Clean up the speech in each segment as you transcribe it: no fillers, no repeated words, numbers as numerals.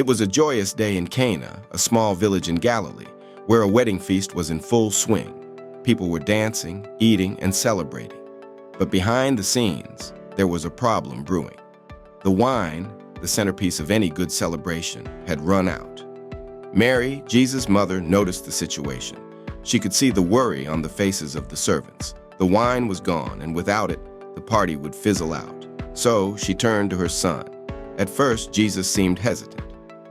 It was a joyous day in Cana, a small village in Galilee, where a wedding feast was in full swing. People were dancing, eating, and celebrating. But behind the scenes, there was a problem brewing. The wine, the centerpiece of any good celebration, had run out. Mary, Jesus' mother, noticed the situation. She could see the worry on the faces of the servants. The wine was gone, and without it, the party would fizzle out. So she turned to her son. At first, Jesus seemed hesitant.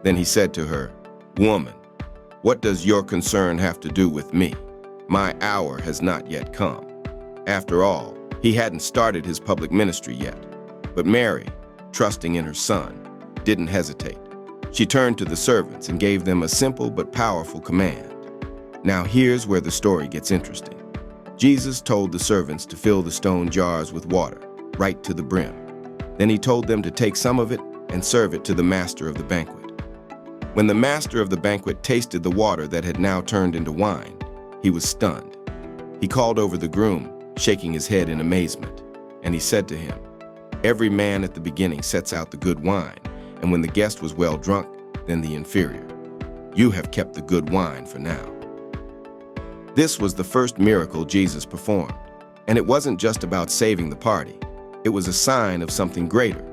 Then he said to her, "Woman, what does your concern have to do with me? My hour has not yet come." After all, he hadn't started his public ministry yet. But Mary, trusting in her son, didn't hesitate. She turned to the servants and gave them a simple but powerful command. Now here's where the story gets interesting. Jesus told the servants to fill the stone jars with water, right to the brim. Then he told them to take some of it and serve it to the master of the banquet. When the master of the banquet tasted the water that had now turned into wine, he was stunned. He called over the groom, shaking his head in amazement, and he said to him, "Every man at the beginning sets out the good wine, and when the guest was well drunk, then the inferior. You have kept the good wine for now." This was the first miracle Jesus performed, and it wasn't just about saving the party. It was a sign of something greater.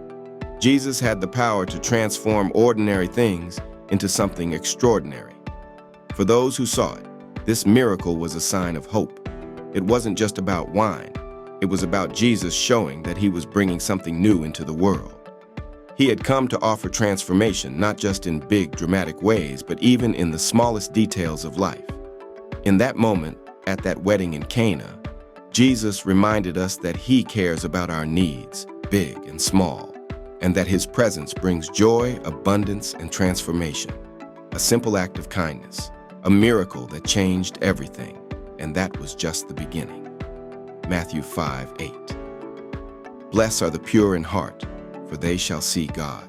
Jesus had the power to transform ordinary things into something extraordinary. For those who saw it, this miracle was a sign of hope. It wasn't just about wine. It was about Jesus showing that he was bringing something new into the world. He had come to offer transformation, not just in big, dramatic ways, but even in the smallest details of life. In that moment, at that wedding in Cana, Jesus reminded us that he cares about our needs, big and small, and that his presence brings joy, abundance, and transformation. A simple act of kindness, a miracle that changed everything, and that was just the beginning. Matthew 5:8. Blessed are the pure in heart, for they shall see God.